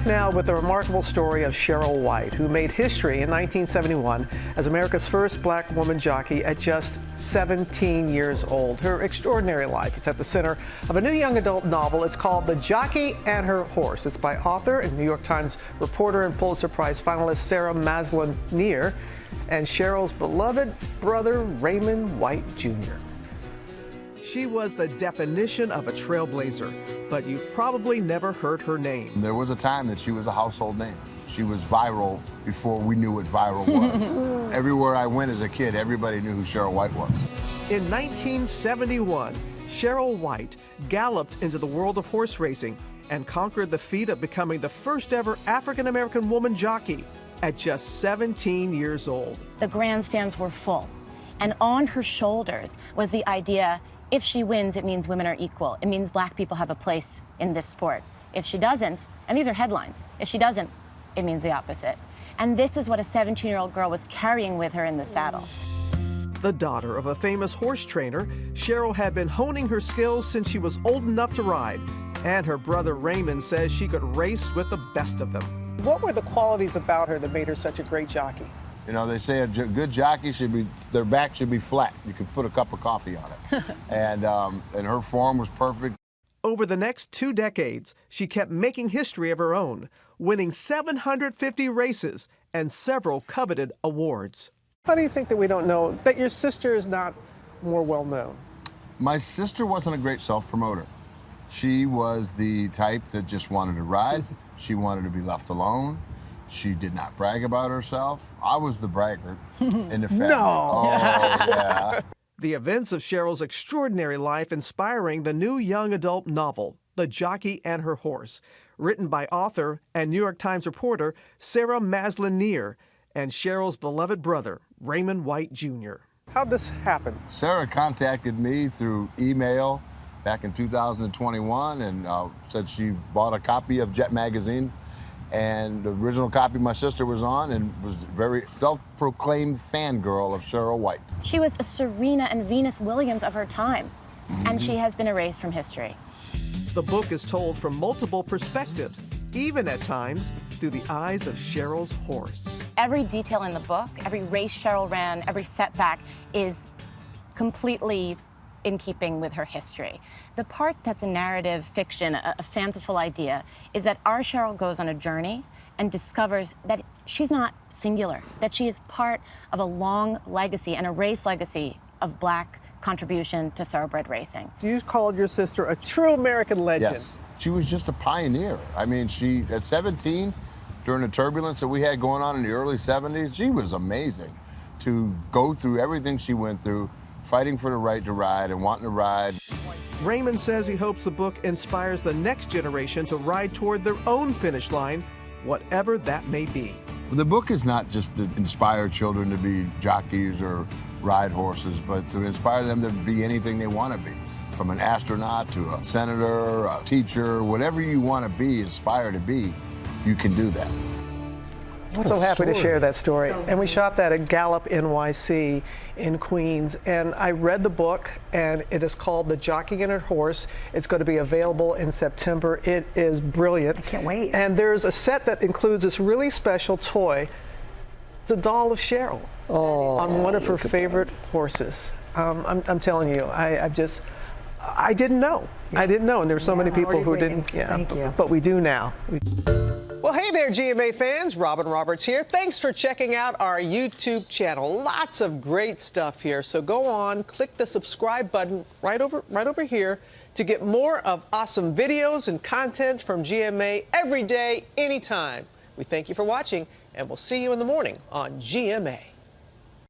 Now with the remarkable story of Cheryl White, who made history in 1971 as America's first black woman jockey at just 17 years old. Her extraordinary life is at the center of a new young adult novel. It's called The Jockey and Her Horse. It's by author and New York Times reporter and Pulitzer Prize finalist Sarah Maslin-Nier and Cheryl's beloved brother Raymond White Jr. She was the definition of a trailblazer, but you've probably never heard her name. There was a time that she was a household name. She was viral before we knew what viral was. Everywhere I went as a kid, everybody knew who Cheryl White was. In 1971, Cheryl White galloped into the world of horse racing and conquered the feat of becoming the first ever African-American woman jockey at just 17 years old. The grandstands were full, and on her shoulders was the idea, if she wins, it means women are equal. It means black people have a place in this sport. If she doesn't, and these are headlines, if she doesn't, it means the opposite. And this is what a 17-year-old girl was carrying with her in the saddle. The daughter of a famous horse trainer, Cheryl had been honing her skills since she was old enough to ride. And her brother Raymond says she could race with the best of them. What were the qualities about her that made her such a great jockey? You know, they say a good jockey should be, their back should be flat. You could put a cup of coffee on it. and her form was perfect. Over the next 2 decades, she kept making history of her own, winning 750 races and several coveted awards. How do you think that we don't know that your sister is not more well known? My sister wasn't a great self-promoter. She was the type that just wanted to ride. She wanted to be left alone. She did not brag about herself. I was the braggart in the family. No! Oh, yeah. The events of Cheryl's extraordinary life inspiring the new young adult novel, The Jockey and Her Horse, written by author and New York Times reporter Sarah Maslin-Nier and Cheryl's beloved brother, Raymond White Jr. How'd this happen? Sarah contacted me through email back in 2021 and said she bought a copy of Jet magazine. And the original copy my sister was on and was a very self-proclaimed fangirl of Cheryl White. She was a Serena and Venus Williams of her time, and she has been erased from history. The book is told from multiple perspectives, even at times through the eyes of Cheryl's horse. Every detail in the book, every race Cheryl ran, every setback is completely in keeping with her history. The part that's a narrative fiction, a fanciful idea, is that our Cheryl goes on a journey and discovers that she's not singular, that she is part of a long legacy and a race legacy of black contribution to thoroughbred racing. You called your sister a true American legend. Yes, she was just a pioneer. I mean, she, at 17, during the turbulence that we had going on in the early 70s, she was amazing to go through everything she went through, fighting for the right to ride and wanting to ride. Raymond says he hopes the book inspires the next generation to ride toward their own finish line, whatever that may be. The book is not just to inspire children to be jockeys or ride horses, but to inspire them to be anything they want to be. From an astronaut to a senator, a teacher, whatever you want to be, aspire to be, you can do that. I'm so happy to share that story. And we shot that at Gallup NYC in Queens. And I read the book, and it is called The Jockey and Her Horse. It's going to be available in September. It is brilliant. I can't wait. And there's a set that includes this really special toy. It's a doll of Cheryl on one of her favorite horses. I'm telling you, I didn't know. I didn't know, and there were so many people who didn't. Yeah, Thank you. But we do now. Well, hey there, GMA fans. Robin Roberts here. Thanks for checking out our YouTube channel. Lots of great stuff here. So go on, click the subscribe button right over here to get more of awesome videos and content from GMA every day, anytime. We thank you for watching, and we'll see you in the morning on GMA.